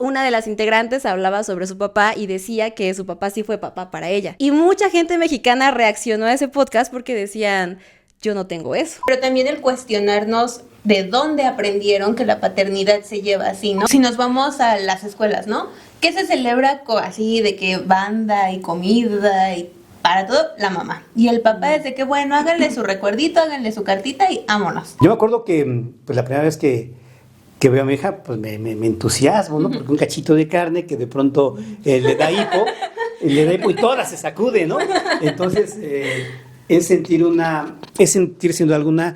una de las integrantes hablaba sobre su papá y decía que su papá sí fue papá para ella. Y mucha gente mexicana reaccionó a ese podcast porque decían, yo no tengo eso. Pero también el cuestionarnos de dónde aprendieron que la paternidad se lleva así, ¿no? Si nos vamos a las escuelas, ¿no? ¿Qué se celebra así de que banda y comida y para todo? La mamá. Y el papá es de que, bueno, háganle su recuerdito, háganle su cartita y vámonos. Yo me acuerdo que pues la primera vez que veo a mi hija, pues me entusiasmo, ¿no? Porque un cachito de carne que de pronto le da hipo y toda se sacude, ¿no? Entonces, es sentir sin duda alguna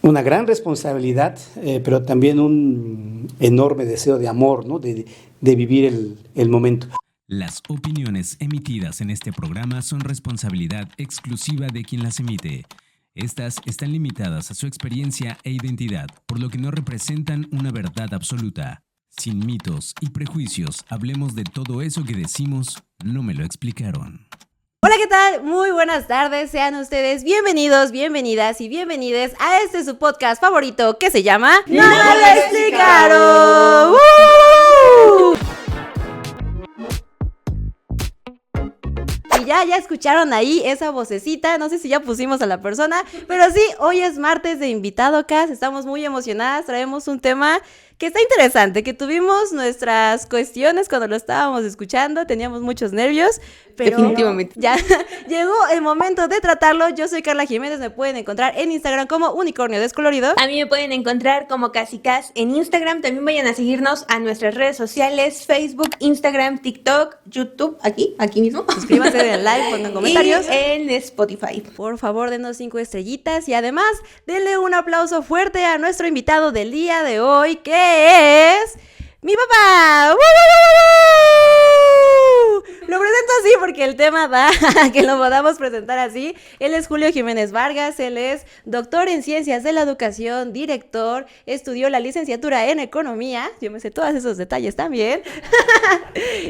una gran responsabilidad, pero también un enorme deseo de amor, ¿no? De vivir el momento. Las opiniones emitidas en este programa son responsabilidad exclusiva de quien las emite. Estas están limitadas a su experiencia e identidad, por lo que no representan una verdad absoluta. Sin mitos y prejuicios, hablemos de todo eso que decimos, no me lo explicaron. Hola, ¿qué tal? Muy buenas tardes, sean ustedes bienvenidos, bienvenidas y bienvenides a su podcast favorito que se llama ¡No me lo explicaron! Y ya escucharon ahí esa vocecita, no sé si ya pusimos a la persona, pero sí, hoy es martes de Invitado Cast, estamos muy emocionadas, traemos un tema que está interesante, que tuvimos nuestras cuestiones cuando lo estábamos escuchando, teníamos muchos nervios, pero definitivamente ya llegó el momento de tratarlo. Yo soy Carla Jiménez, me pueden encontrar en Instagram como Unicornio Descolorido. A mí me pueden encontrar como Casicas en Instagram, también vayan a seguirnos a nuestras redes sociales, Facebook, Instagram, TikTok, YouTube, aquí mismo. Suscríbanse, den like, pongan comentarios. Y en Spotify. Por favor, denos 5 estrellitas y además denle un aplauso fuerte a nuestro invitado del día de hoy, que es mi papá. Lo presento así porque el tema da que lo podamos presentar así. Él es Julio Jiménez Vargas, él es doctor en Ciencias de la Educación, director, estudió la licenciatura en Economía, yo me sé todos esos detalles también.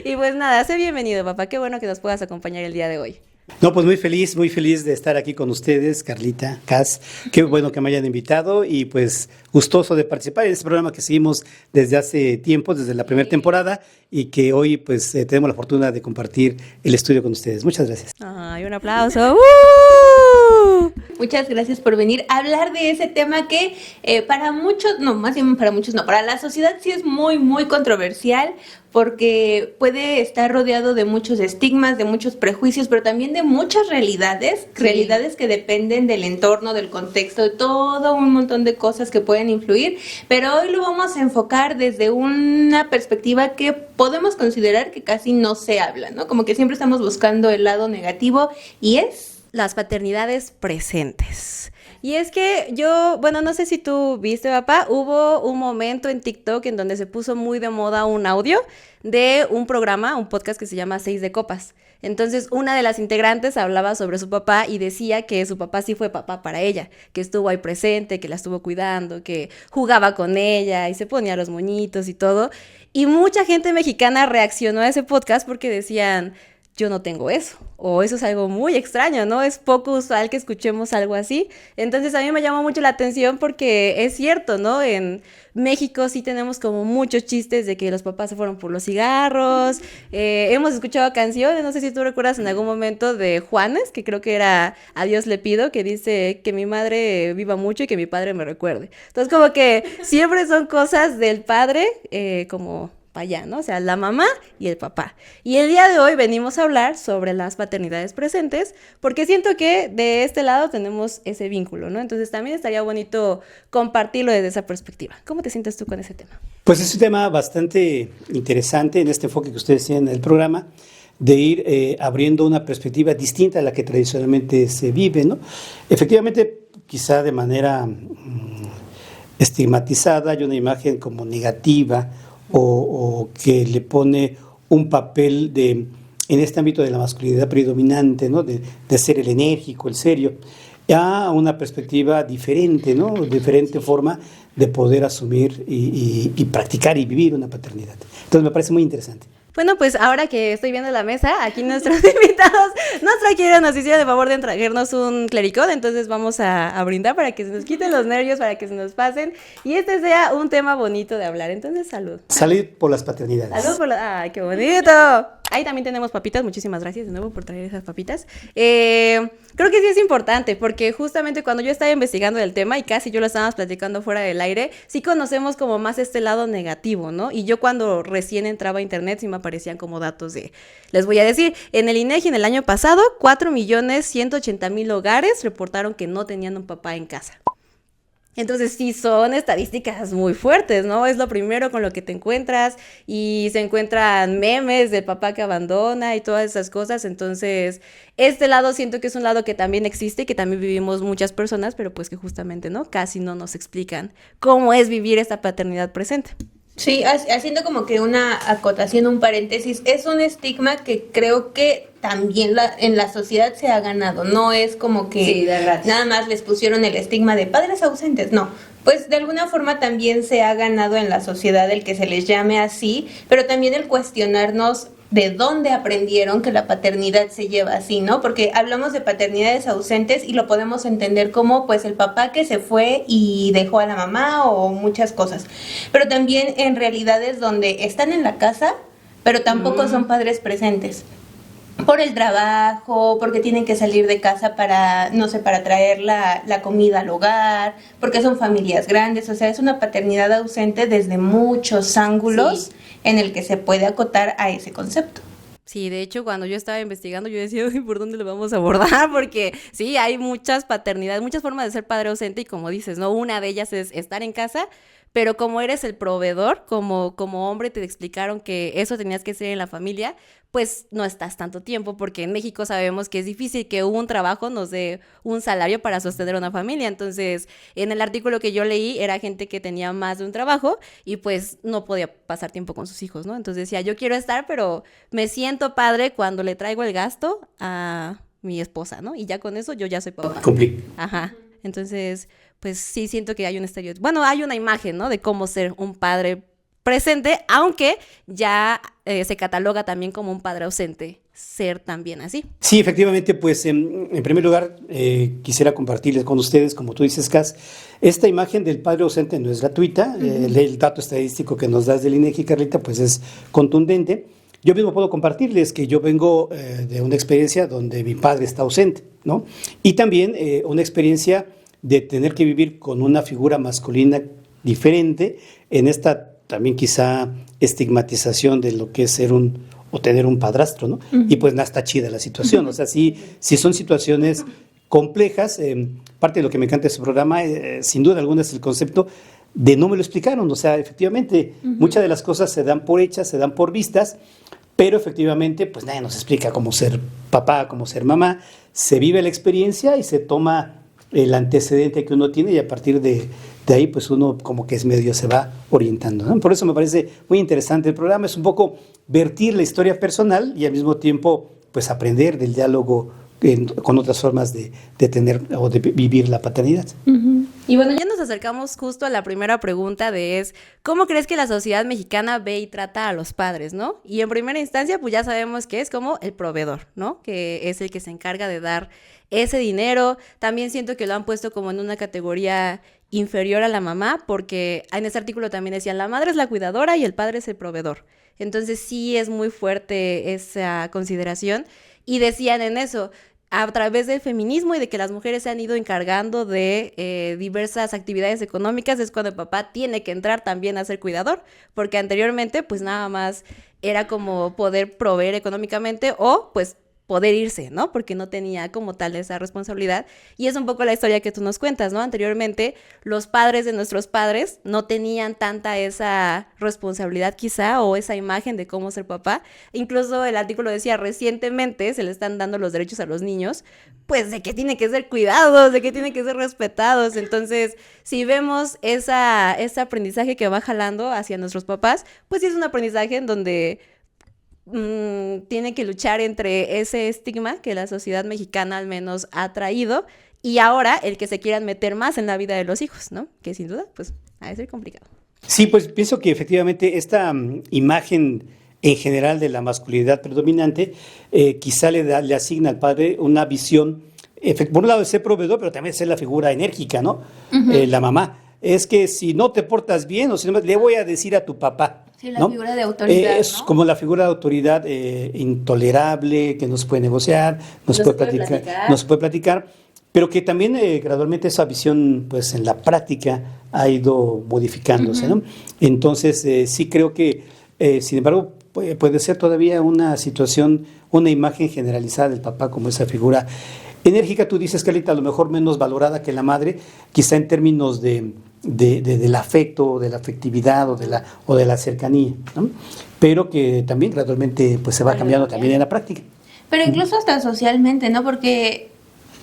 Y pues nada, sé bienvenido, papá, qué bueno que nos puedas acompañar el día de hoy. No, pues muy feliz de estar aquí con ustedes, Carlita, Cas. Qué bueno que me hayan invitado y pues gustoso de participar en este programa que seguimos desde hace tiempo, desde la primera temporada, y que hoy pues tenemos la fortuna de compartir el estudio con ustedes. Muchas gracias. Ay, un aplauso. Muchas gracias por venir a hablar de ese tema que para muchos, no, más bien para muchos no, para la sociedad sí es muy, muy controversial, porque puede estar rodeado de muchos estigmas, de muchos prejuicios, pero también de muchas realidades que dependen del entorno, del contexto, de todo un montón de cosas que pueden influir, pero hoy lo vamos a enfocar desde una perspectiva que podemos considerar que casi no se habla, ¿no? Como que siempre estamos buscando el lado negativo y es las paternidades presentes. Y es que yo, bueno, no sé si tú viste, papá, hubo un momento en TikTok en donde se puso muy de moda un audio de un programa, un podcast que se llama 6 de Copas. Entonces, una de las integrantes hablaba sobre su papá y decía que su papá sí fue papá para ella, que estuvo ahí presente, que la estuvo cuidando, que jugaba con ella y se ponía los moñitos y todo. Y mucha gente mexicana reaccionó a ese podcast porque decían, yo no tengo eso, o eso es algo muy extraño, ¿no? Es poco usual que escuchemos algo así. Entonces a mí me llamó mucho la atención porque es cierto, ¿no? En México sí tenemos como muchos chistes de que los papás se fueron por los cigarros, hemos escuchado canciones, no sé si tú recuerdas en algún momento de Juanes, que creo que era A Dios le pido, que dice que mi madre viva mucho y que mi padre me recuerde. Entonces como que siempre son cosas del padre, como allá, ¿no? O sea, la mamá y el papá. Y el día de hoy venimos a hablar sobre las paternidades presentes, porque siento que de este lado tenemos ese vínculo, ¿no? Entonces también estaría bonito compartirlo desde esa perspectiva. ¿Cómo te sientes tú con ese tema? Pues es un tema bastante interesante en este enfoque que ustedes tienen en el programa, de ir abriendo una perspectiva distinta a la que tradicionalmente se vive, ¿no? Efectivamente, quizá de manera estigmatizada, hay una imagen como negativa o que le pone un papel en este ámbito de la masculinidad predominante, ¿no? de ser el enérgico, el serio, a una perspectiva diferente, ¿no? Diferente forma de poder asumir y practicar y vivir una paternidad. Entonces me parece muy interesante. Bueno, pues ahora que estoy viendo la mesa, aquí nuestros invitados, nuestra querida nos hicieron el favor de traernos un clericot, entonces vamos a brindar para que se nos quiten los nervios, para que se nos pasen y este sea un tema bonito de hablar. Entonces, salud. Salud por las paternidades. Salud por la... ¡Ay, qué bonito! Ahí también tenemos papitas, muchísimas gracias de nuevo por traer esas papitas. Creo que sí es importante, porque justamente cuando yo estaba investigando el tema y casi yo lo estábamos platicando fuera del aire, sí conocemos como más este lado negativo, ¿no? Y yo cuando recién entraba a internet sí me aparecían como datos de, les voy a decir, en el INEGI en el año pasado, 4.180.000 hogares reportaron que no tenían un papá en casa. Entonces sí son estadísticas muy fuertes, ¿no? Es lo primero con lo que te encuentras y se encuentran memes del papá que abandona y todas esas cosas. Entonces este lado siento que es un lado que también existe y que también vivimos muchas personas, pero pues que justamente, ¿no? Casi no nos explican cómo es vivir esta paternidad presente. Sí, haciendo como que una acotación, un paréntesis, es un estigma que creo que también en la sociedad se ha ganado, no es como que sí, nada más les pusieron el estigma de padres ausentes, no, pues de alguna forma también se ha ganado en la sociedad el que se les llame así, pero también el cuestionarnos de dónde aprendieron que la paternidad se lleva así, ¿no? Porque hablamos de paternidades ausentes y lo podemos entender como pues el papá que se fue y dejó a la mamá o muchas cosas, pero también en realidades donde están en la casa, pero tampoco son padres presentes. Por el trabajo, porque tienen que salir de casa para, no sé, para traer la comida al hogar, porque son familias grandes, o sea, es una paternidad ausente desde muchos ángulos sí. En el que se puede acotar a ese concepto. Sí, de hecho, cuando yo estaba investigando, yo decía, uy, ¿por dónde lo vamos a abordar? Porque sí, hay muchas paternidades, muchas formas de ser padre ausente y como dices, ¿no? Una de ellas es estar en casa, pero como eres el proveedor, como hombre te explicaron que eso tenías que ser en la familia, pues no estás tanto tiempo, porque en México sabemos que es difícil que un trabajo nos dé un salario para sostener una familia. Entonces, en el artículo que yo leí, era gente que tenía más de un trabajo y pues no podía pasar tiempo con sus hijos, ¿no? Entonces decía, yo quiero estar, pero me siento padre cuando le traigo el gasto a mi esposa, ¿no? Y ya con eso yo ya soy papá. Cumplí. Ajá. Entonces, pues sí siento que hay un estereotipo. Bueno, hay una imagen, ¿no? De cómo ser un padre presente, aunque ya se cataloga también como un padre ausente, ser también así. Sí, efectivamente, pues en primer lugar quisiera compartirles con ustedes, como tú dices, Cas, esta imagen del padre ausente no es gratuita, el dato estadístico que nos das del INEGI, Carlita, pues es contundente. Yo mismo puedo compartirles que yo vengo de una experiencia donde mi padre está ausente, ¿no? Y también una experiencia de tener que vivir con una figura masculina diferente en esta también quizá estigmatización de lo que es ser o tener un padrastro, ¿no? Y pues no está chida la situación, o sea, sí son situaciones complejas. Parte de lo que me encanta de este programa, sin duda alguna, es el concepto de no me lo explicaron, o sea, efectivamente, muchas de las cosas se dan por hechas, se dan por vistas, pero efectivamente, pues nadie nos explica cómo ser papá, cómo ser mamá, se vive la experiencia y se toma el antecedente que uno tiene y a partir de ahí pues uno como que es medio se va orientando, ¿no? Por eso me parece muy interesante el programa, es un poco vertir la historia personal y al mismo tiempo pues aprender del diálogo con otras formas de tener o de vivir la paternidad. Y bueno, ya nos acercamos justo a la primera pregunta ¿cómo crees que la sociedad mexicana ve y trata a los padres, no? Y en primera instancia, pues ya sabemos que es como el proveedor, ¿no? Que es el que se encarga de dar ese dinero. También siento que lo han puesto como en una categoría inferior a la mamá, porque en ese artículo también decían, la madre es la cuidadora y el padre es el proveedor. Entonces sí es muy fuerte esa consideración. Y decían en eso, a través del feminismo y de que las mujeres se han ido encargando de diversas actividades económicas, es cuando el papá tiene que entrar también a ser cuidador, porque anteriormente pues nada más era como poder proveer económicamente o pues poder irse, ¿no? Porque no tenía como tal esa responsabilidad. Y es un poco la historia que tú nos cuentas, ¿no? Anteriormente, los padres de nuestros padres no tenían tanta esa responsabilidad quizá o esa imagen de cómo ser papá. Incluso el artículo decía, recientemente se le están dando los derechos a los niños, pues de que tienen que ser cuidados, de que tienen que ser respetados. Entonces, si vemos ese aprendizaje que va jalando hacia nuestros papás, pues sí es un aprendizaje en donde tiene que luchar entre ese estigma que la sociedad mexicana al menos ha traído y ahora el que se quieran meter más en la vida de los hijos, ¿no? Que sin duda, pues, ha de ser complicado. Sí, pues pienso que efectivamente esta imagen en general de la masculinidad predominante, quizá le asigna al padre una visión, por un lado de ser proveedor, pero también de ser la figura enérgica, ¿no? La mamá. Es que si no te portas bien, o si no, le voy a decir a tu papá. Sí, la ¿no? figura de autoridad, Es ¿no? como la figura de autoridad intolerable, que no se puede negociar, no se puede platicar, no se puede platicar, pero que también gradualmente esa visión, pues en la práctica ha ido modificándose, ¿no? Entonces, sí creo que, sin embargo, puede ser todavía una situación, una imagen generalizada del papá como esa figura enérgica. Tú dices, Carlita, a lo mejor menos valorada que la madre, quizá en términos del afecto, de la afectividad o de la cercanía, ¿no? Pero que también gradualmente pues se va cambiando también en la práctica. Pero incluso hasta socialmente, ¿no? Porque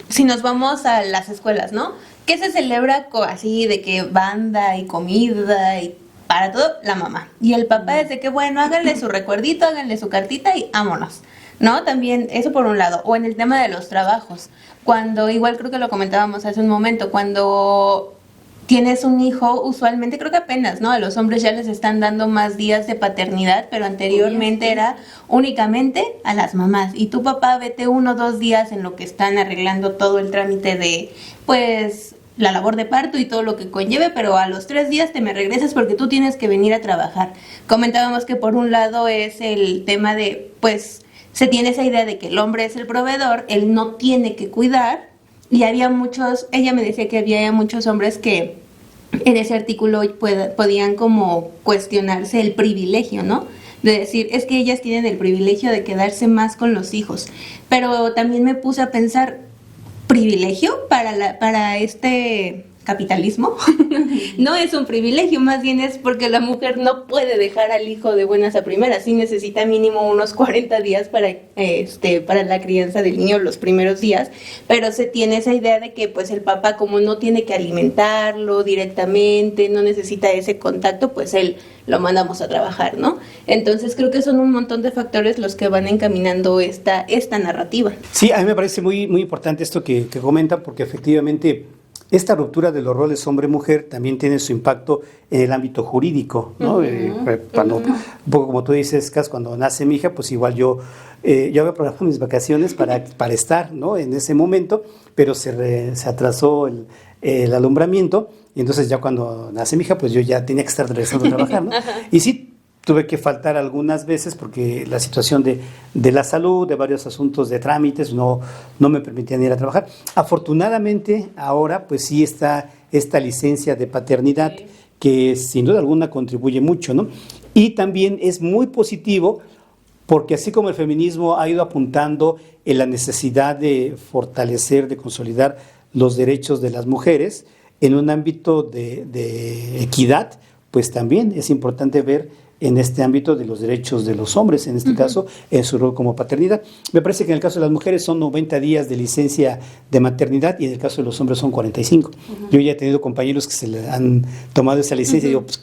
si nos vamos a las escuelas, ¿no? ¿Qué se celebra así de que banda y comida y para todo? La mamá. Y el papá es de que, bueno, háganle su recuerdito, háganle su cartita y vámonos, ¿no? También eso por un lado. O en el tema de los trabajos. Cuando, igual creo que lo comentábamos hace un momento, cuando tienes un hijo, usualmente creo que apenas, ¿no? A los hombres ya les están dando más días de paternidad, pero anteriormente era únicamente a las mamás. Y tu papá, vete 1 o 2 días en lo que están arreglando todo el trámite de, pues, la labor de parto y todo lo que conlleve, pero a los 3 días te me regresas porque tú tienes que venir a trabajar. Comentábamos que por un lado es el tema de, pues, se tiene esa idea de que el hombre es el proveedor, él no tiene que cuidar. Y había muchos, ella me decía que había muchos hombres que en ese artículo podían como cuestionarse el privilegio, ¿no? De decir, es que ellas tienen el privilegio de quedarse más con los hijos. Pero también me puse a pensar, ¿privilegio para este capitalismo? No es un privilegio, más bien es porque la mujer no puede dejar al hijo de buenas a primeras, sí necesita mínimo unos 40 días para la crianza del niño los primeros días, pero se tiene esa idea de que pues el papá, como no tiene que alimentarlo directamente, no necesita ese contacto, pues él lo mandamos a trabajar, ¿no? Entonces creo que son un montón de factores los que van encaminando esta narrativa. Sí, a mí me parece muy, muy importante esto que comentan, porque efectivamente esta ruptura de los roles hombre-mujer también tiene su impacto en el ámbito jurídico, ¿no? Cuando, un poco como tú dices, Cas, cuando nace mi hija, pues igual yo había programado mis vacaciones para estar, ¿no? En ese momento, pero se atrasó el alumbramiento, y entonces ya cuando nace mi hija, pues yo ya tenía que estar regresando a trabajar, ¿no? Y sí, tuve que faltar algunas veces porque la situación de la salud, de varios asuntos de trámites, no me permitían ir a trabajar. Afortunadamente, ahora pues sí está esta licencia de paternidad, sí, que sin duda alguna contribuye mucho, ¿no? Y también es muy positivo porque así como el feminismo ha ido apuntando en la necesidad de fortalecer, de consolidar los derechos de las mujeres en un ámbito de equidad, pues también es importante ver en este ámbito de los derechos de los hombres, en este caso, en su rol como paternidad. Me parece que en el caso de las mujeres son 90 días de licencia de maternidad y en el caso de los hombres son 45. Yo ya he tenido compañeros que se le han tomado esa licencia y digo, pues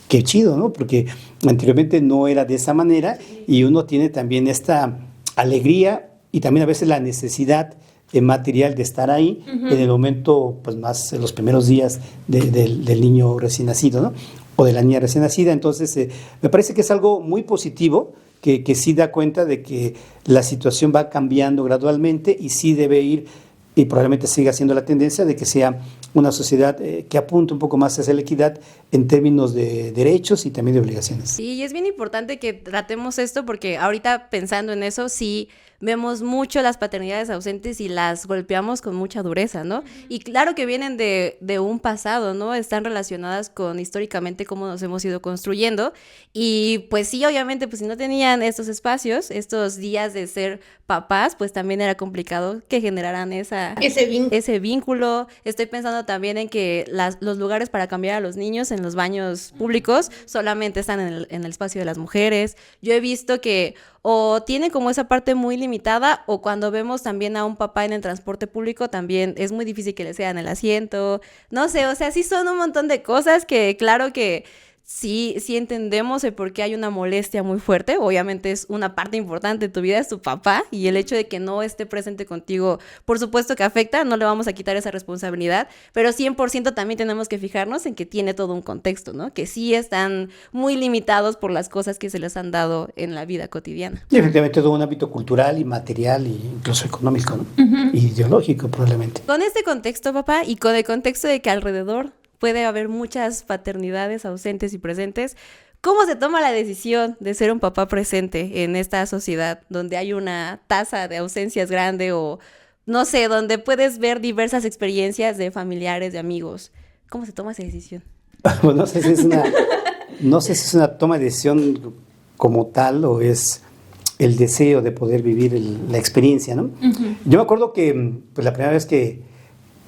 qué chido, ¿no? Porque anteriormente no era de esa manera y uno tiene también esta alegría y también a veces la necesidad material de estar ahí en el momento, pues más en los primeros días del niño recién nacido, ¿no? O de la niña recién nacida. Entonces, me parece que es algo muy positivo, que sí da cuenta de que la situación va cambiando gradualmente y sí debe ir, y probablemente siga siendo la tendencia de que sea una sociedad que apunte un poco más hacia la equidad en términos de derechos y también de obligaciones. Sí, y es bien importante que tratemos esto porque ahorita pensando en eso, sí vemos mucho las paternidades ausentes y las golpeamos con mucha dureza, ¿no? Y claro que vienen de un pasado, ¿no? Están relacionadas con históricamente cómo nos hemos ido construyendo y pues sí, obviamente, pues si no tenían estos espacios, estos días de ser papás, pues también era complicado que generaran ese vínculo. Estoy pensando también en que los lugares para cambiar a los niños en los baños públicos solamente están en el espacio de las mujeres. Yo he visto que o tiene como esa parte muy limitada o cuando vemos también a un papá en el transporte público también es muy difícil que le cedan el asiento. No sé, o sea, sí son un montón de cosas que claro que sí entendemos el por qué hay una molestia muy fuerte. Obviamente es una parte importante de tu vida, es tu papá, y el hecho de que no esté presente contigo, por supuesto que afecta, no le vamos a quitar esa responsabilidad, pero 100% también tenemos que fijarnos en que tiene todo un contexto, ¿no? Que sí están muy limitados por las cosas que se les han dado en la vida cotidiana. Y efectivamente todo un ámbito cultural y material e incluso económico, ¿no? Y ideológico probablemente. Con este contexto, papá, y con el contexto de que alrededor puede haber muchas paternidades ausentes y presentes, ¿cómo se toma la decisión de ser un papá presente en esta sociedad donde hay una tasa de ausencias grande o, no sé, donde puedes ver diversas experiencias de familiares, de amigos? ¿Cómo se toma esa decisión? Pues no sé si es una toma de decisión como tal o es el deseo de poder vivir la experiencia, ¿no? Yo me acuerdo que pues, la primera vez que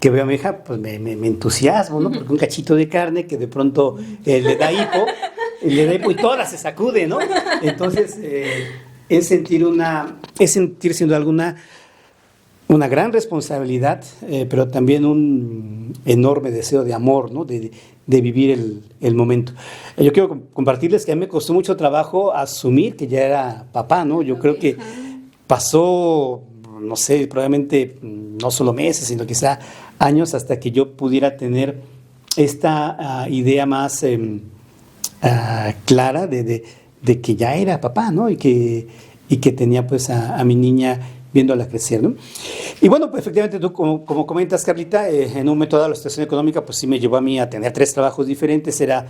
veo a mi hija, pues me entusiasmo, ¿no? Porque un cachito de carne que de pronto le da hipo y toda se sacude, ¿no? Entonces, es sentir sin duda alguna una gran responsabilidad, pero también un enorme deseo de amor, ¿no? De vivir el momento. Yo quiero compartirles que a mí me costó mucho trabajo asumir que ya era papá, ¿no? Yo creo que pasó, no sé, probablemente no solo meses, sino quizá años hasta que yo pudiera tener esta idea más clara de que ya era papá, ¿no? Y que tenía pues a mi niña viéndola crecer, ¿no? Y bueno, pues efectivamente tú como comentas, Carlita, en un momento dado la situación económica pues sí me llevó a mí a tener 3 trabajos diferentes, era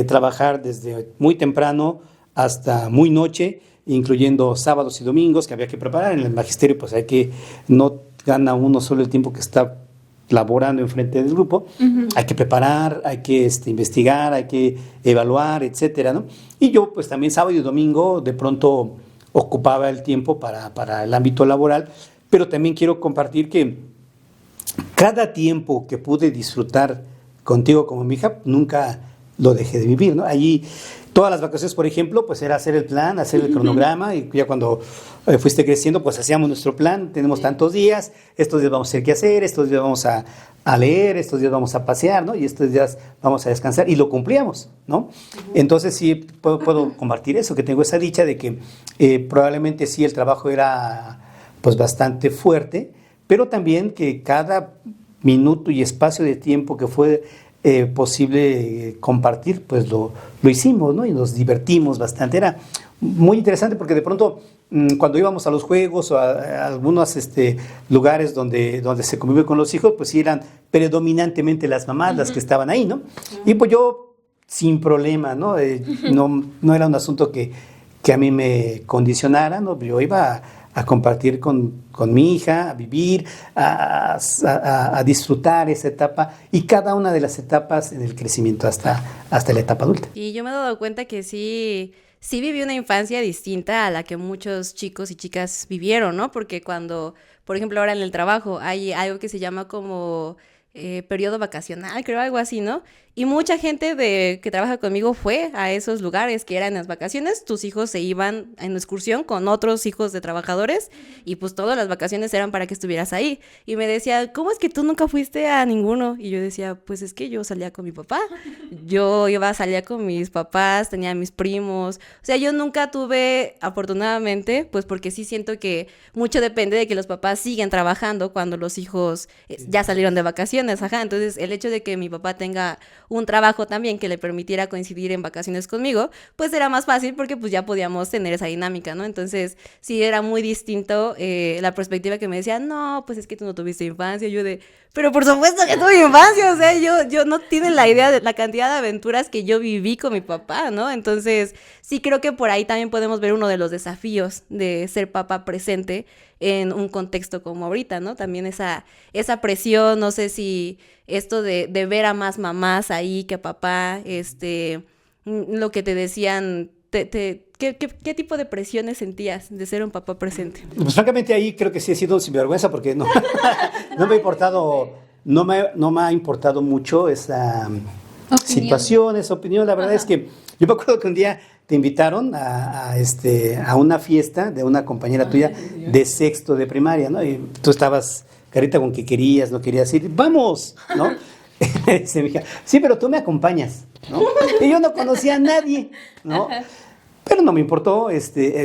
trabajar desde muy temprano hasta muy noche, incluyendo sábados y domingos que había que preparar. En el magisterio pues hay que, no gana uno solo el tiempo que está laborando enfrente del grupo, hay que preparar, hay que investigar, hay que evaluar, etcétera, ¿no? Y yo pues también sábado y domingo de pronto ocupaba el tiempo para el ámbito laboral, pero también quiero compartir que cada tiempo que pude disfrutar contigo como mi hija, nunca lo dejé de vivir, ¿no? Allí, todas las vacaciones, por ejemplo, pues era hacer el plan, hacer el cronograma, y ya cuando fuiste creciendo, pues hacíamos nuestro plan, tenemos tantos días, estos días vamos a hacer qué hacer, estos días vamos a leer, estos días vamos a pasear, ¿no? Y estos días vamos a descansar, y lo cumplíamos, ¿no? Entonces sí puedo compartir eso, que tengo esa dicha de que probablemente sí el trabajo era pues bastante fuerte, pero también que cada minuto y espacio de tiempo que fue posible compartir, pues lo hicimos, ¿no? Y nos divertimos bastante. Era muy interesante porque de pronto cuando íbamos a los juegos o a algunos lugares donde se convive con los hijos, pues sí eran predominantemente las mamás las que estaban ahí, ¿no? Y pues yo sin problema, ¿no? No era un asunto que a mí me condicionara, ¿no? Yo iba a compartir con mi hija, a vivir, a disfrutar esa etapa y cada una de las etapas en el crecimiento hasta la etapa adulta. Y yo me he dado cuenta que sí viví una infancia distinta a la que muchos chicos y chicas vivieron, ¿no? Porque cuando, por ejemplo, ahora en el trabajo hay algo que se llama como periodo vacacional, creo, algo así, ¿no? Y mucha gente que trabaja conmigo fue a esos lugares que eran las vacaciones. Tus hijos se iban en excursión con otros hijos de trabajadores y pues todas las vacaciones eran para que estuvieras ahí. Y me decía, ¿cómo es que tú nunca fuiste a ninguno? Y yo decía, pues es que yo salía con mi papá. Salía con mis papás, tenía mis primos. O sea, yo nunca tuve, afortunadamente, pues porque sí siento que mucho depende de que los papás siguen trabajando cuando los hijos ya salieron de vacaciones. Ajá, entonces el hecho de que mi papá tenga un trabajo también que le permitiera coincidir en vacaciones conmigo, pues era más fácil porque pues ya podíamos tener esa dinámica, ¿no? Entonces sí era muy distinto la perspectiva que me decía, no, pues es que tú no tuviste infancia, yo pero por supuesto que tuve infancia, o sea, yo no tienen la idea de la cantidad de aventuras que yo viví con mi papá, ¿no? Entonces sí creo que por ahí también podemos ver uno de los desafíos de ser papá presente en un contexto como ahorita, ¿no? También esa presión, no sé si esto de ver a más mamás ahí que papá, lo que te decían, ¿qué tipo de presiones sentías de ser un papá presente? Pues francamente ahí creo que sí he sido un sinvergüenza porque no me ha importado mucho esa situación, esa opinión. La verdad es que yo me acuerdo que un día te invitaron a una fiesta de una compañera tuya de sexto de primaria, ¿no? Y tú estabas, Carita, con que querías, no querías ir, ¡vamos! ¿No? Dice mi hija, sí, pero tú me acompañas, ¿no? Y yo no conocía a nadie, ¿no? Pero no me importó,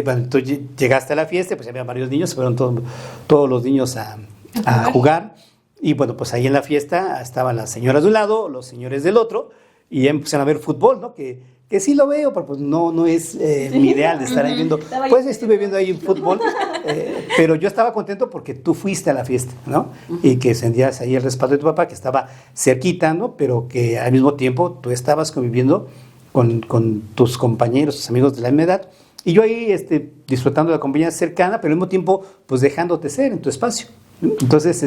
bueno, tú llegaste a la fiesta, pues había varios niños, fueron todos los niños a jugar, y bueno, pues ahí en la fiesta estaban las señoras de un lado, los señores del otro, y empezaron a ver fútbol, ¿no? Que sí lo veo, pero pues no es mi ideal de estar ahí viendo. Pues estuve viendo ahí fútbol, pero yo estaba contento porque tú fuiste a la fiesta, ¿no? Y que sentías ahí el respaldo de tu papá, que estaba cerquita, ¿no? Pero que al mismo tiempo tú estabas conviviendo con tus compañeros, tus amigos de la misma edad, y yo ahí disfrutando de la compañía cercana, pero al mismo tiempo pues dejándote ser en tu espacio. Entonces,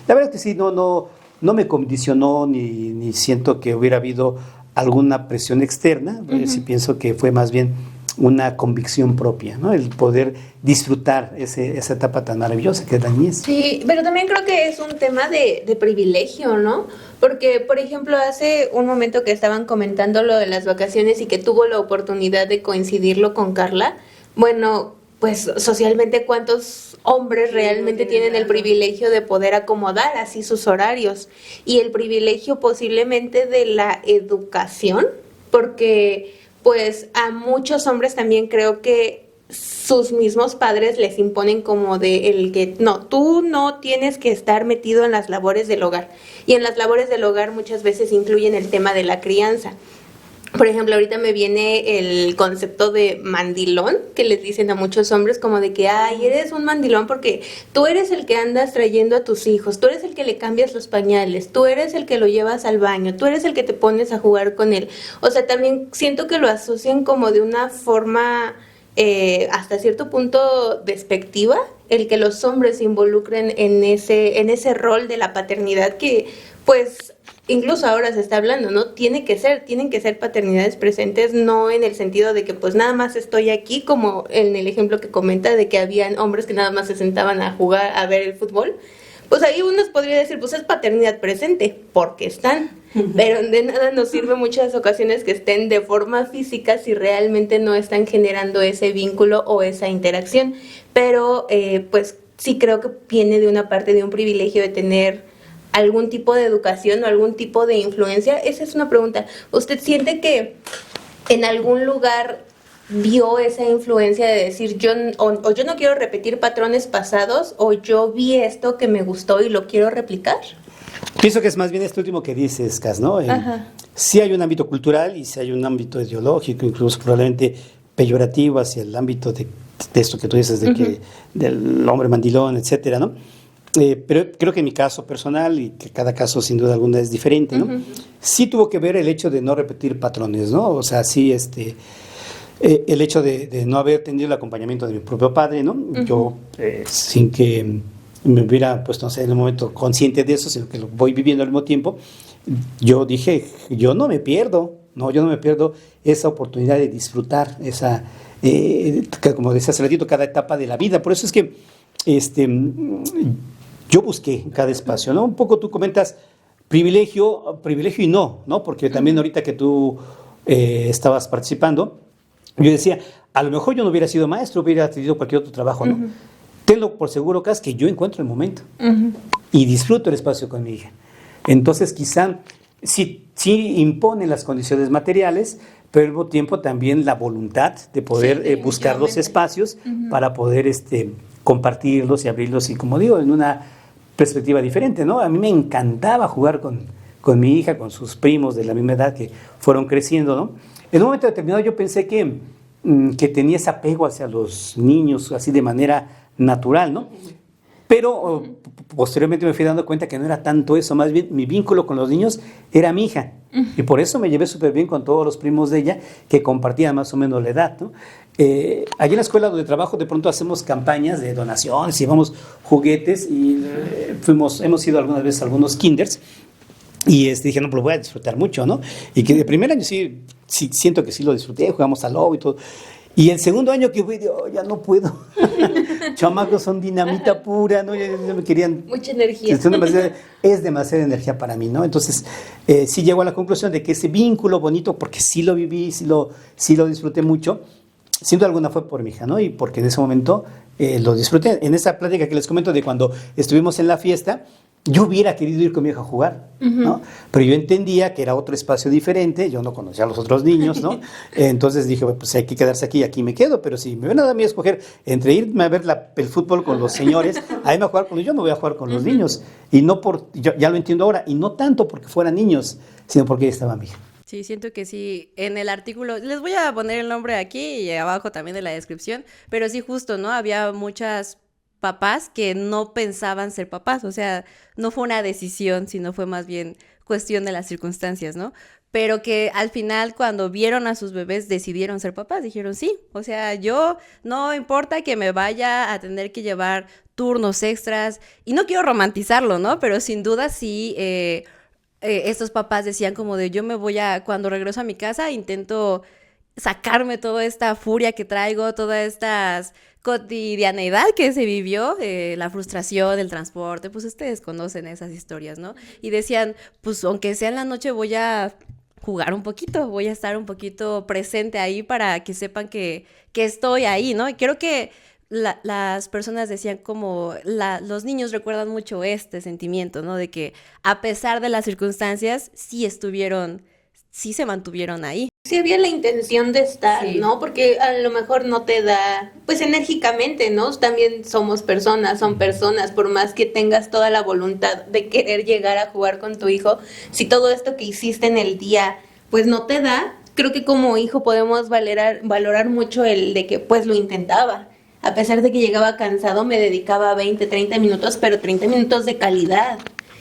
la verdad es que sí, no me condicionó ni siento que hubiera habido alguna presión externa. Sí pienso que fue más bien una convicción propia, ¿no? El poder disfrutar esa etapa tan maravillosa que es la niñez. Sí, pero también creo que es un tema de privilegio, ¿no? Porque, por ejemplo, hace un momento que estaban comentando lo de las vacaciones y que tuvo la oportunidad de coincidirlo con Carla, bueno, pues socialmente, ¿cuántos hombres realmente tienen el privilegio de poder acomodar así sus horarios? Y el privilegio posiblemente de la educación, porque pues a muchos hombres también creo que sus mismos padres les imponen como de el que no, tú no tienes que estar metido en las labores del hogar. Y en las labores del hogar muchas veces incluyen el tema de la crianza. Por ejemplo, ahorita me viene el concepto de mandilón, que les dicen a muchos hombres como de que, ay, eres un mandilón porque tú eres el que andas trayendo a tus hijos, tú eres el que le cambias los pañales, tú eres el que lo llevas al baño, tú eres el que te pones a jugar con él. O sea, también siento que lo asocian como de una forma hasta cierto punto despectiva, el que los hombres se involucren en ese rol de la paternidad que, pues, incluso ahora se está hablando, ¿no? Tienen que ser paternidades presentes, no en el sentido de que pues nada más estoy aquí, como en el ejemplo que comenta de que habían hombres que nada más se sentaban a jugar, a ver el fútbol. Pues ahí uno podría decir, pues es paternidad presente, porque están, pero de nada nos sirve muchas ocasiones que estén de forma física si realmente no están generando ese vínculo o esa interacción. Pero pues sí creo que viene de una parte de un privilegio de tener algún tipo de educación o algún tipo de influencia. Esa es una pregunta. ¿Usted siente que en algún lugar vio esa influencia de decir yo no quiero repetir patrones pasados, o yo vi esto que me gustó y lo quiero replicar? Pienso que es más bien esto último que dices, Cas, ¿no? Sí hay un ámbito cultural y sí hay un ámbito ideológico, incluso probablemente peyorativo hacia el ámbito de esto que tú dices, del hombre mandilón, etcétera, ¿no? Pero creo que en mi caso personal, y que cada caso sin duda alguna es diferente, ¿no? Sí tuvo que ver el hecho de no repetir patrones, ¿no? O sea, sí, el hecho de no haber tenido el acompañamiento de mi propio padre, ¿no? Yo, sin que me hubiera puesto, no sé, en un momento consciente de eso, sino que lo voy viviendo al mismo tiempo, yo dije, yo no me pierdo esa oportunidad de disfrutar esa, como decía hace ratito, cada etapa de la vida. Por eso es que, yo busqué cada espacio, ¿no? Un poco tú comentas privilegio y no, porque también ahorita que tú estabas participando, yo decía, a lo mejor yo no hubiera sido maestro, hubiera tenido cualquier otro trabajo, ¿no? Tenlo por seguro, Cas, que yo encuentro el momento y disfruto el espacio con mi hija. Entonces, quizá sí imponen las condiciones materiales, pero al mismo tiempo también la voluntad de poder buscar los espacios para poder compartirlos y abrirlos, y como digo, en una perspectiva diferente, ¿no? A mí me encantaba jugar con mi hija, con sus primos de la misma edad que fueron creciendo, ¿no? En un momento determinado yo pensé que tenía ese apego hacia los niños así de manera natural, ¿no? Pero posteriormente me fui dando cuenta que no era tanto eso, más bien mi vínculo con los niños era mi hija, y por eso me llevé súper bien con todos los primos de ella que compartían más o menos la edad, ¿no? Allí en la escuela donde trabajo de pronto hacemos campañas de donaciones, llevamos juguetes y hemos ido algunas veces a algunos kinders. Y dije, no, pues lo voy a disfrutar mucho, ¿no? Y que de primer año sí siento que sí lo disfruté, jugamos al lobo y todo. Y el segundo año que fui, ya no puedo. Chamacos son dinamita pura, ¿no? Ya me querían... Mucha energía. Es demasiada energía para mí, ¿no? Entonces, sí llego a la conclusión de que ese vínculo bonito, porque sí lo viví, sí lo disfruté mucho, sin duda alguna fue por mi hija, ¿no? Y porque en ese momento lo disfruté. En esa plática que les comento de cuando estuvimos en la fiesta, yo hubiera querido ir con mi hija a jugar, ¿no? Pero yo entendía que era otro espacio diferente, yo no conocía a los otros niños, ¿no? Entonces dije, pues hay que quedarse aquí, aquí me quedo, pero si me ven a mí a escoger entre irme a ver el fútbol con los señores, a irme a jugar con ellos, yo me voy a jugar con los niños. Y no yo ya lo entiendo ahora, y no tanto porque fueran niños, sino porque ahí estaba mi hija. Sí, siento que sí, en el artículo, les voy a poner el nombre aquí y abajo también en la descripción, pero sí justo, ¿no? Había muchas papás que no pensaban ser papás, o sea, no fue una decisión, sino fue más bien cuestión de las circunstancias, ¿no? Pero que al final cuando vieron a sus bebés decidieron ser papás, dijeron sí, o sea, yo no importa que me vaya a tener que llevar turnos extras, y no quiero romantizarlo, ¿no? Pero sin duda sí, estos papás decían como de yo me voy cuando regreso a mi casa, intento sacarme toda esta furia que traigo, toda esta cotidianeidad que se vivió, la frustración, el transporte, pues ustedes conocen esas historias, ¿no? Y decían, pues aunque sea en la noche voy a jugar un poquito, voy a estar un poquito presente ahí para que sepan que estoy ahí, ¿no? Y creo que las personas decían como, los niños recuerdan mucho este sentimiento, ¿no? De que a pesar de las circunstancias, sí se mantuvieron ahí. Sí había la intención de estar, Sí. ¿no? Porque a lo mejor no te da, pues enérgicamente, ¿no? También somos personas, son personas, por más que tengas toda la voluntad de querer llegar a jugar con tu hijo, si todo esto que hiciste en el día, pues no te da, creo que como hijo podemos valorar mucho el de que pues lo intentaba. A pesar de que llegaba cansado, me dedicaba 20, 30 minutos, pero 30 minutos de calidad,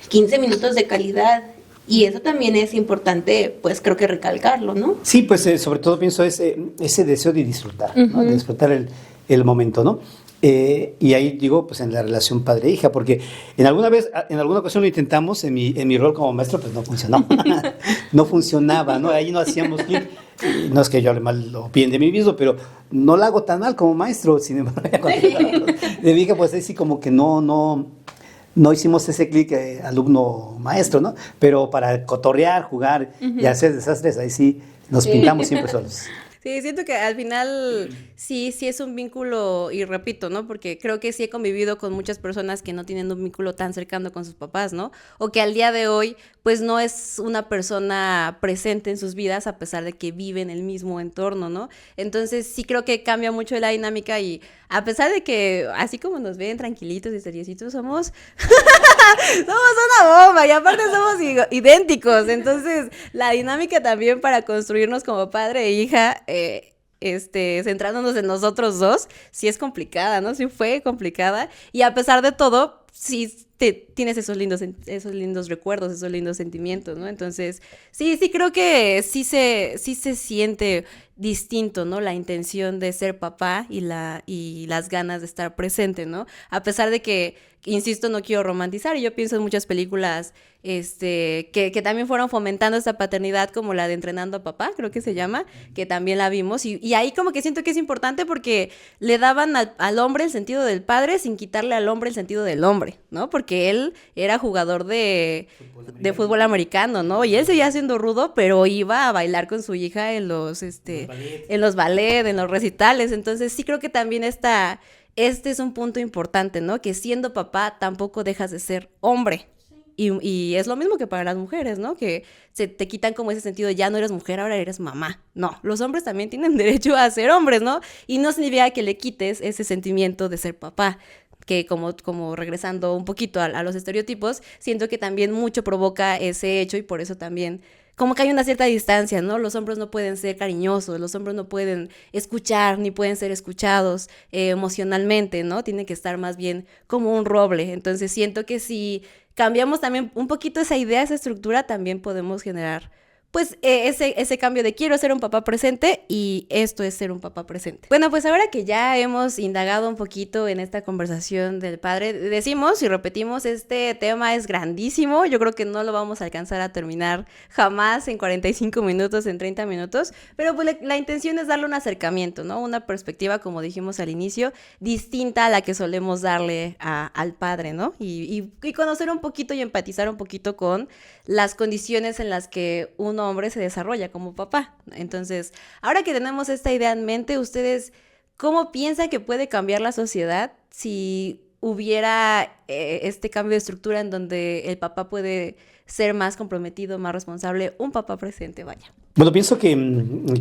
15 minutos de calidad. Y eso también es importante, pues creo que recalcarlo, ¿no? Sí, pues sobre todo pienso ese deseo de disfrutar, ¿no? De disfrutar el momento, ¿no? Y ahí digo, pues en la relación padre-hija, porque en alguna ocasión lo intentamos en mi rol como maestro, pues no funcionó, no funcionaba, ¿no? Ahí no hacíamos clic. No es que yo hable mal o bien de mí mismo, pero no lo hago tan mal como maestro, sin embargo, de mi hija, pues ahí sí como que no hicimos ese clic alumno-maestro, ¿no? Pero para cotorrear, jugar y hacer desastres, ahí sí nos pintamos siempre solos. Sí, siento que al final sí es un vínculo, y repito, ¿no? Porque creo que sí he convivido con muchas personas que no tienen un vínculo tan cercano con sus papás, ¿no? O que al día de hoy, pues no es una persona presente en sus vidas a pesar de que vive en el mismo entorno, ¿no? Entonces sí creo que cambia mucho la dinámica, y a pesar de que así como nos ven tranquilitos y seriecitos, somos una bomba, y aparte somos idénticos, entonces la dinámica también para construirnos como padre e hija, centrándonos en nosotros dos, sí es complicada, ¿no? Sí fue complicada, y a pesar de todo, sí tienes esos lindos recuerdos, esos lindos sentimientos, ¿no? Entonces, sí creo que sí se siente distinto, ¿no? La intención de ser papá y las ganas de estar presente, ¿no? A pesar de que, insisto, no quiero romantizar, y yo pienso en muchas películas que también fueron fomentando esta paternidad, como la de Entrenando a Papá, creo que se llama, que también la vimos, y ahí como que siento que es importante porque le daban al hombre el sentido del padre sin quitarle al hombre el sentido del hombre, ¿no? Porque él era jugador de fútbol americano, ¿no? Y él seguía siendo rudo, pero iba a bailar con su hija en los ballet, en los recitales. Entonces sí creo que también este es un punto importante, ¿no? Que siendo papá tampoco dejas de ser hombre. Y es lo mismo que para las mujeres, ¿no? Que se te quitan como ese sentido de ya no eres mujer, ahora eres mamá. No, los hombres también tienen derecho a ser hombres, ¿no? Y no significa que le quites ese sentimiento de ser papá, que como regresando un poquito a los estereotipos, siento que también mucho provoca ese hecho, y por eso también como que hay una cierta distancia, ¿no? Los hombres no pueden ser cariñosos, los hombres no pueden escuchar ni pueden ser escuchados emocionalmente, ¿no? Tienen que estar más bien como un roble. Entonces siento que si cambiamos también un poquito esa idea, esa estructura, también podemos generar pues ese cambio de quiero ser un papá presente, y esto es ser un papá presente. Bueno, pues ahora que ya hemos indagado un poquito en esta conversación del padre, decimos y repetimos, este tema es grandísimo, yo creo que no lo vamos a alcanzar a terminar jamás en 45 minutos, en 30 minutos, pero pues la intención es darle un acercamiento, ¿no? Una perspectiva, como dijimos al inicio, distinta a la que solemos darle al padre, ¿no? Y conocer un poquito y empatizar un poquito con las condiciones en las que un hombre se desarrolla como papá. Entonces, ahora que tenemos esta idea en mente, ¿ustedes cómo piensan que puede cambiar la sociedad si hubiera este cambio de estructura en donde el papá puede ser más comprometido, más responsable, un papá presente, vaya. Bueno, pienso que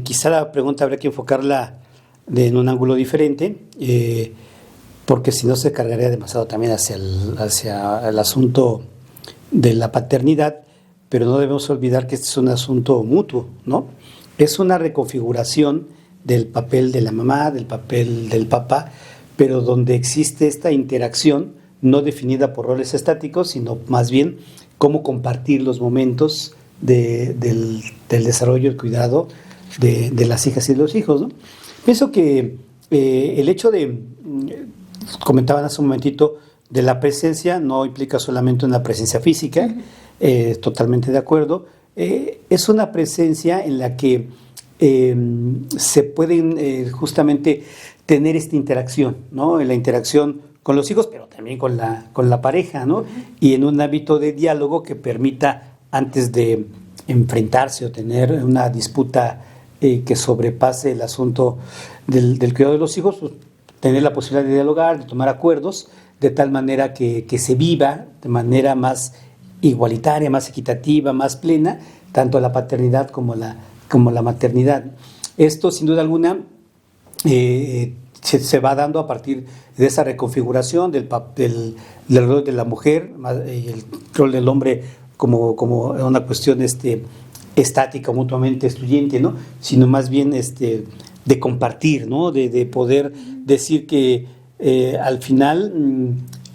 quizá la pregunta habría que enfocarla en un ángulo diferente, porque si no se cargaría demasiado también hacia el asunto de la paternidad, pero no debemos olvidar que este es un asunto mutuo, ¿no? Es una reconfiguración del papel de la mamá, del papel del papá, pero donde existe esta interacción no definida por roles estáticos, sino más bien cómo compartir los momentos del desarrollo, el cuidado de las hijas y de los hijos, ¿no? Pienso que el hecho de, comentaban hace un momentito, de la presencia no implica solamente una presencia física, totalmente de acuerdo, es una presencia en la que se pueden justamente tener esta interacción, ¿no? La interacción con los hijos, pero también con la pareja, ¿no? Y en un ámbito de diálogo que permita, antes de enfrentarse o tener una disputa que sobrepase el asunto del cuidado de los hijos, pues, tener la posibilidad de dialogar, de tomar acuerdos, de tal manera que se viva de manera más igualitaria, más equitativa, más plena, tanto la paternidad como la maternidad. Esto, sin duda alguna, se va dando a partir de esa reconfiguración del rol de la mujer y el rol del hombre como una cuestión estática, mutuamente excluyente, ¿no? Sino más bien de compartir, ¿no? De poder decir que al final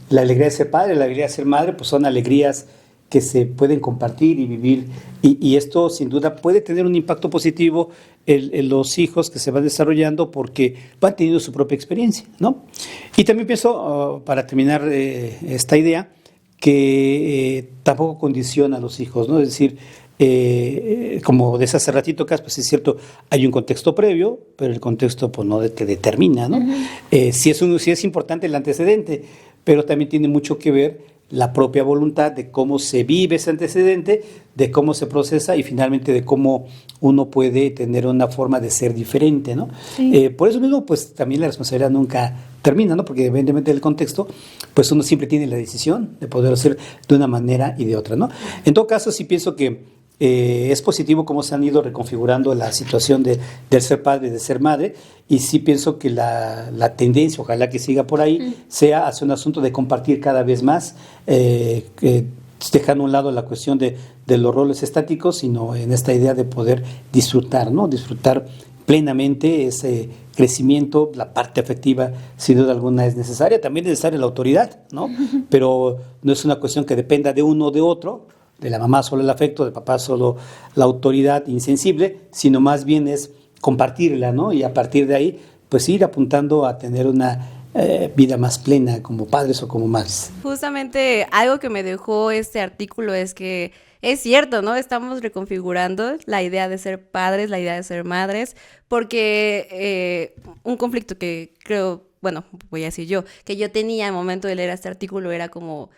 la alegría de ser padre, la alegría de ser madre, pues son alegrías que se pueden compartir y vivir, y esto sin duda puede tener un impacto positivo en los hijos que se van desarrollando porque van teniendo su propia experiencia, ¿no? Y también pienso, para terminar esta idea, que tampoco condiciona a los hijos, ¿no? Es decir, como desde hace ratito, pues es cierto, hay un contexto previo, pero el contexto pues no te determina, ¿no? Sí es importante el antecedente, pero también tiene mucho que ver la propia voluntad de cómo se vive ese antecedente, de cómo se procesa y finalmente de cómo uno puede tener una forma de ser diferente, ¿no? Sí. Por eso mismo, pues también la responsabilidad nunca termina, ¿no? Porque evidentemente del contexto, pues uno siempre tiene la decisión de poder hacer de una manera y de otra, ¿no? En todo caso, sí pienso que es positivo cómo se han ido reconfigurando la situación del ser padre, de ser madre, y sí pienso que la tendencia, ojalá que siga por ahí, sea hacia un asunto de compartir cada vez más, dejando a un lado la cuestión de los roles estáticos, sino en esta idea de poder disfrutar, ¿no? Disfrutar plenamente ese crecimiento, la parte afectiva, sin duda alguna es necesaria, también es necesaria la autoridad, ¿no? Pero no es una cuestión que dependa de uno o de otro, de la mamá solo el afecto, de papá solo la autoridad insensible, sino más bien es compartirla, ¿no? Y a partir de ahí, pues ir apuntando a tener una vida más plena como padres o como madres. Justamente algo que me dejó este artículo es que es cierto, ¿no? Estamos reconfigurando la idea de ser padres, la idea de ser madres, porque un conflicto que creo, bueno, voy a decir yo, que yo tenía al momento de leer este artículo era como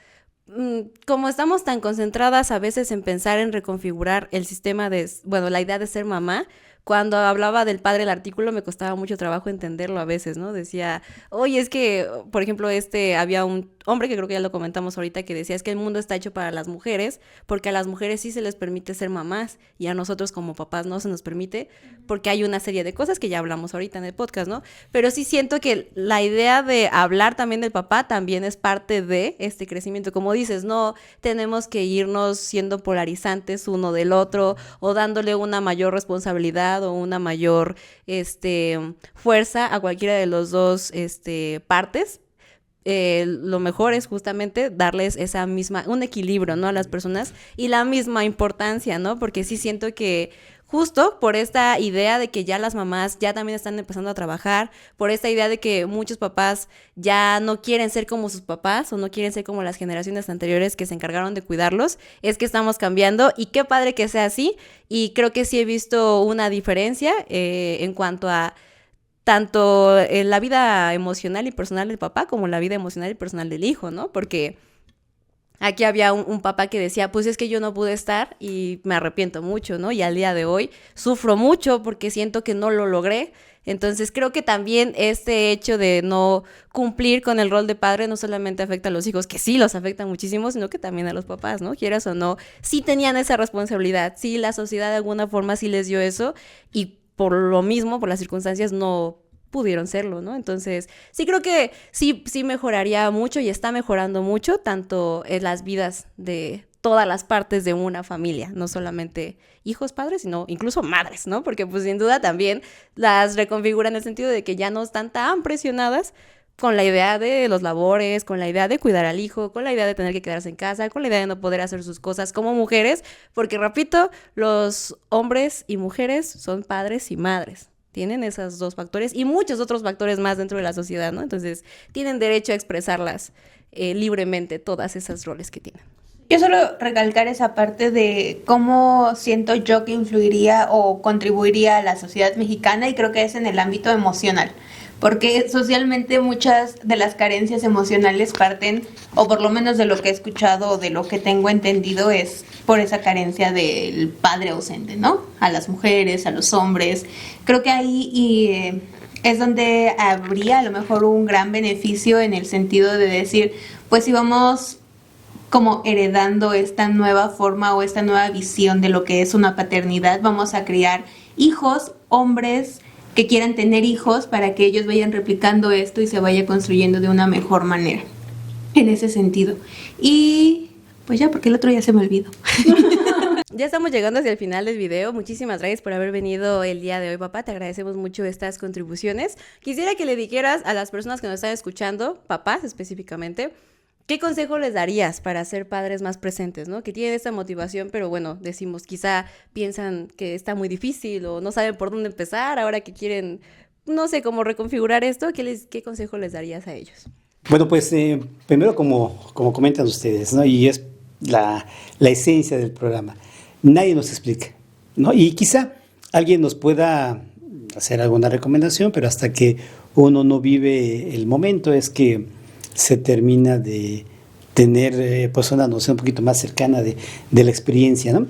estamos tan concentradas a veces en pensar en reconfigurar el sistema la idea de ser mamá, cuando hablaba del padre el artículo me costaba mucho trabajo entenderlo a veces, ¿no? Decía, oye, es que, por ejemplo, había un hombre que creo que ya lo comentamos ahorita que decía, es que el mundo está hecho para las mujeres, porque a las mujeres sí se les permite ser mamás y a nosotros como papás no se nos permite, porque hay una serie de cosas que ya hablamos ahorita en el podcast, ¿no? Pero sí siento que la idea de hablar también del papá también es parte de este crecimiento. Como dices, no tenemos que irnos siendo polarizantes uno del otro o dándole una mayor responsabilidad o una mayor fuerza a cualquiera de los dos partes. Lo mejor es justamente darles un equilibrio, ¿no? A las personas y la misma importancia, ¿no? Porque sí siento que justo por esta idea de que ya las mamás ya también están empezando a trabajar, por esta idea de que muchos papás ya no quieren ser como sus papás o no quieren ser como las generaciones anteriores que se encargaron de cuidarlos, es que estamos cambiando y qué padre que sea así, y creo que sí he visto una diferencia en cuanto a tanto en la vida emocional y personal del papá como la vida emocional y personal del hijo, ¿no? Porque aquí había un papá que decía, pues es que yo no pude estar y me arrepiento mucho, ¿no? Y al día de hoy sufro mucho porque siento que no lo logré Entonces creo que también este hecho de no cumplir con el rol de padre no solamente afecta a los hijos, que sí los afecta muchísimo, sino que también a los papás, ¿no? Quieras o no, sí tenían esa responsabilidad, sí la sociedad de alguna forma sí les dio eso y por lo mismo, por las circunstancias, no pudieron serlo, ¿no? Entonces, sí creo que sí mejoraría mucho y está mejorando mucho, tanto en las vidas de todas las partes de una familia, no solamente hijos, padres, sino incluso madres, ¿no? Porque pues sin duda también las reconfigura en el sentido de que ya no están tan presionadas con la idea de los labores, con la idea de cuidar al hijo, con la idea de tener que quedarse en casa, con la idea de no poder hacer sus cosas como mujeres, porque repito, los hombres y mujeres son padres y madres. Tienen esos dos factores y muchos otros factores más dentro de la sociedad, ¿no? Entonces, tienen derecho a expresarlas libremente, todas esas roles que tienen. Yo solo recalcar esa parte de cómo siento yo que influiría o contribuiría a la sociedad mexicana, y creo que es en el ámbito emocional, porque socialmente muchas de las carencias emocionales parten, o por lo menos de lo que he escuchado o de lo que tengo entendido, es por esa carencia del padre ausente, ¿no? A las mujeres, a los hombres. Creo que ahí es donde habría a lo mejor un gran beneficio en el sentido de decir, pues si vamos como heredando esta nueva forma o esta nueva visión de lo que es una paternidad, vamos a criar hijos, hombres que quieran tener hijos para que ellos vayan replicando esto y se vaya construyendo de una mejor manera, en ese sentido. Y pues ya, porque el otro ya se me olvidó. Ya estamos llegando hacia el final del video. Muchísimas gracias por haber venido el día de hoy, papá. Te agradecemos mucho estas contribuciones. Quisiera que le dijeras a las personas que nos están escuchando, papás específicamente, ¿qué consejo les darías para ser padres más presentes, ¿no? Que tienen esta motivación, pero bueno, decimos, quizá piensan que está muy difícil o no saben por dónde empezar, ahora que quieren, no sé, cómo reconfigurar esto, ¿qué consejo les darías a ellos? Bueno, pues primero como comentan ustedes, ¿no? Y es la esencia del programa. Nadie nos explica, ¿no? Y quizá alguien nos pueda hacer alguna recomendación, pero hasta que uno no vive el momento es que se termina de tener pues una noción un poquito más cercana de la experiencia, ¿no?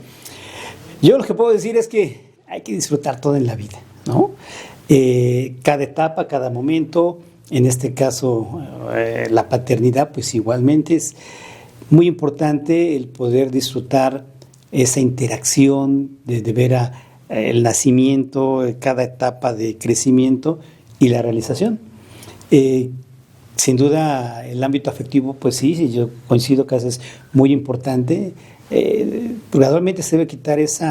Yo lo que puedo decir es que hay que disfrutar todo en la vida, ¿no? Cada etapa, cada momento, en este caso la paternidad, pues igualmente es muy importante el poder disfrutar esa interacción de ver el nacimiento, cada etapa de crecimiento y la realización. Sin duda, el ámbito afectivo, pues sí, yo coincido que es muy importante. Gradualmente se debe quitar ese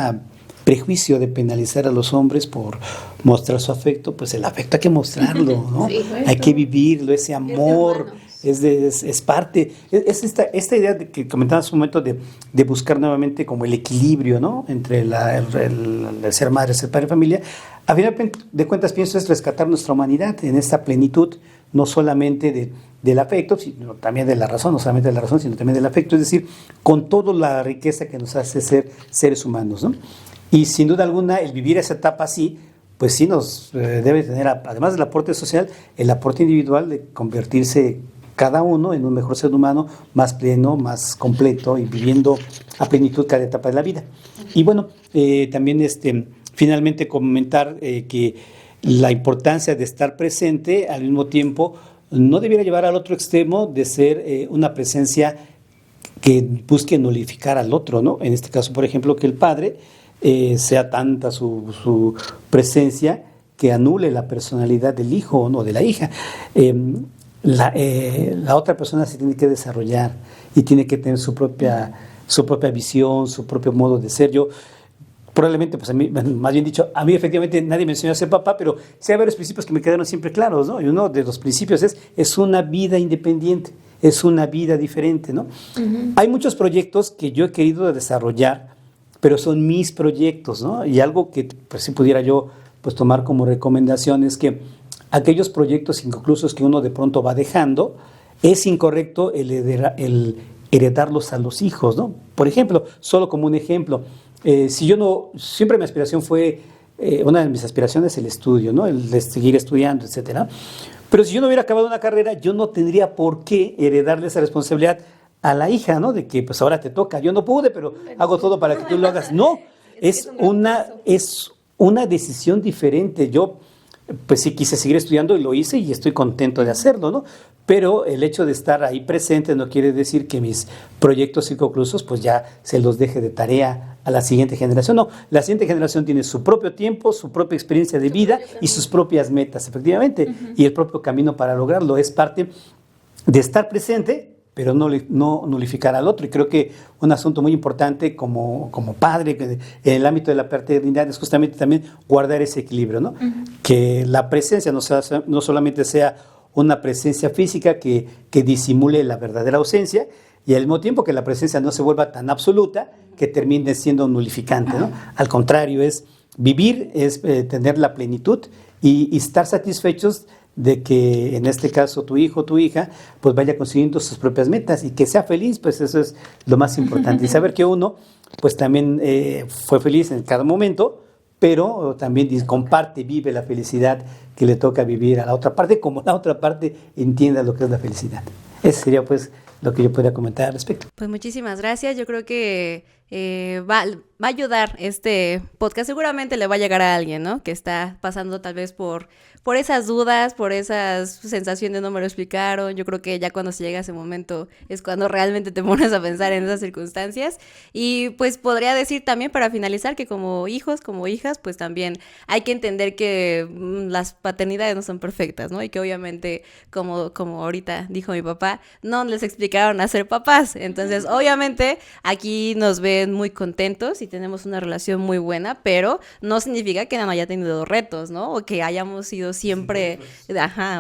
prejuicio de penalizar a los hombres por mostrar su afecto. Pues el afecto hay que mostrarlo, ¿no? Sí, hay que vivirlo, ese amor. Es parte, es esta idea de que comentaba hace un momento de buscar nuevamente como el equilibrio, ¿no? Entre el ser madre, ser padre de familia. A final de cuentas pienso es rescatar nuestra humanidad en esta plenitud, no solamente del afecto, sino también de la razón, no solamente de la razón, sino también del afecto, es decir, con toda la riqueza que nos hace ser seres humanos, ¿no? Y sin duda alguna el vivir esa etapa así, pues sí nos debe tener, además del aporte social, el aporte individual de convertirse cada uno en un mejor ser humano, más pleno, más completo y viviendo a plenitud cada etapa de la vida. Y bueno, también finalmente comentar que la importancia de estar presente al mismo tiempo no debiera llevar al otro extremo de ser una presencia que busque nulificar al otro, ¿no? En este caso, por ejemplo, que el padre sea tanta su presencia que anule la personalidad del hijo o no de la hija. La otra persona se tiene que desarrollar y tiene que tener su propia visión, su propio modo de ser. Yo probablemente, pues a mí, más bien dicho, a mí efectivamente nadie me enseñó a ser papá, pero sí hay varios principios que me quedaron siempre claros, ¿no? Y uno de los principios es una vida independiente, es una vida diferente, ¿no? Uh-huh. Hay muchos proyectos que yo he querido desarrollar, pero son mis proyectos, ¿no? Y algo que pues si pudiera yo pues tomar como recomendación es que aquellos proyectos inconclusos que uno de pronto va dejando, es incorrecto el heredarlos a los hijos, ¿no? Por ejemplo, solo como un ejemplo, siempre mi aspiración fue, una de mis aspiraciones el estudio, ¿no? El de seguir estudiando, etcétera. Pero si yo no hubiera acabado una carrera, yo no tendría por qué heredarle esa responsabilidad a la hija, ¿no? De que pues ahora te toca, yo no pude, pero hago todo para que tú lo hagas. No, es una decisión diferente. Yo pues sí quise seguir estudiando y lo hice y estoy contento de hacerlo, ¿no? Pero el hecho de estar ahí presente no quiere decir que mis proyectos inconclusos pues ya se los deje de tarea a la siguiente generación. No, la siguiente generación tiene su propio tiempo, su propia experiencia de vida y sus propias metas, efectivamente, y el propio camino para lograrlo. Es parte de estar presente, pero no nulificar al otro. Y creo que un asunto muy importante como padre en el ámbito de la paternidad es justamente también guardar ese equilibrio, ¿no? Que la presencia no solamente sea una presencia física que disimule la verdadera ausencia, y al mismo tiempo que la presencia no se vuelva tan absoluta que termine siendo nulificante, ¿no? Al contrario, es vivir, es tener la plenitud y estar satisfechos de que en este caso tu hijo o tu hija pues vaya consiguiendo sus propias metas y que sea feliz, pues eso es lo más importante. Y saber que uno pues también fue feliz en cada momento, pero también comparte, vive la felicidad que le toca vivir a la otra parte, como la otra parte entienda lo que es la felicidad. Ese sería pues lo que yo podría comentar al respecto. Pues muchísimas gracias. Yo creo que va a ayudar este podcast. Seguramente le va a llegar a alguien, ¿no? Que está pasando tal vez por esas dudas, por esas sensaciones, no me lo explicaron. Yo creo que ya cuando se llega a ese momento es cuando realmente te pones a pensar en esas circunstancias. Y pues podría decir también para finalizar que como hijos, como hijas, pues también hay que entender que las paternidades no son perfectas, ¿no? Y que obviamente, como ahorita dijo mi papá, no les explicaron a ser papás. Entonces, obviamente, aquí nos ven muy contentos y tenemos una relación muy buena, pero no significa que no haya tenido retos, ¿no? O que hayamos sido siempre,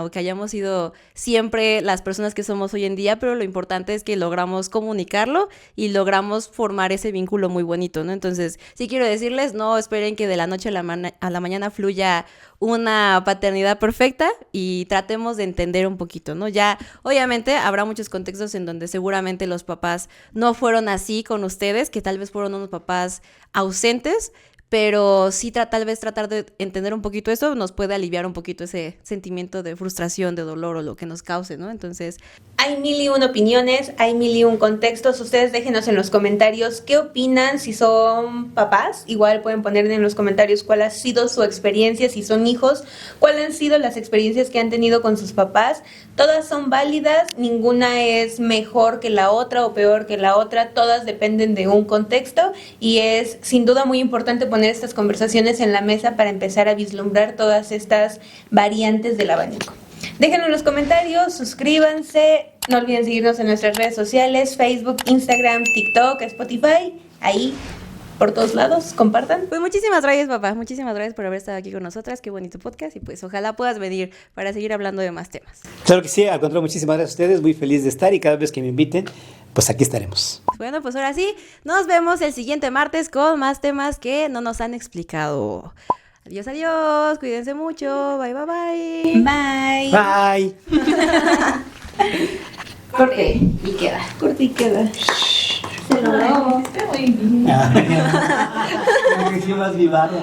o que hayamos sido siempre las personas que somos hoy en día, pero lo importante es que logramos comunicarlo y logramos formar ese vínculo muy bonito, ¿no? Entonces, sí quiero decirles, no esperen que de la noche a la mañana fluya una paternidad perfecta y tratemos de entender un poquito, ¿no? Ya, obviamente, habrá muchos contextos en donde seguramente los papás no fueron así con ustedes, que tal vez fueron unos papás ausentes, pero sí tal vez tratar de entender un poquito eso nos puede aliviar un poquito ese sentimiento de frustración, de dolor o lo que nos cause, ¿no? Entonces, hay 1001 opiniones, hay 1001 contextos. Ustedes déjenos en los comentarios qué opinan, si son papás. Igual pueden poner en los comentarios cuál ha sido su experiencia, si son hijos, cuáles han sido las experiencias que han tenido con sus papás. Todas son válidas, ninguna es mejor que la otra o peor que la otra. Todas dependen de un contexto y es sin duda muy importante poner estas conversaciones en la mesa para empezar a vislumbrar todas estas variantes del abanico. Déjenlo en los comentarios, suscríbanse, no olviden seguirnos en nuestras redes sociales, Facebook, Instagram, TikTok, Spotify, ahí por todos lados, compartan. Pues muchísimas gracias, papá, muchísimas gracias por haber estado aquí con nosotras, qué bonito podcast y pues ojalá puedas venir para seguir hablando de más temas. Claro que sí, al contrario, muchísimas gracias a ustedes, muy feliz de estar y cada vez que me inviten, pues aquí estaremos. Bueno, pues ahora sí, nos vemos el siguiente martes con más temas que no nos han explicado. Adiós, adiós, cuídense mucho, bye, bye, bye. Bye. Bye. Corte y queda. Corte y queda. Se logró. Muy bien. Más mi barra.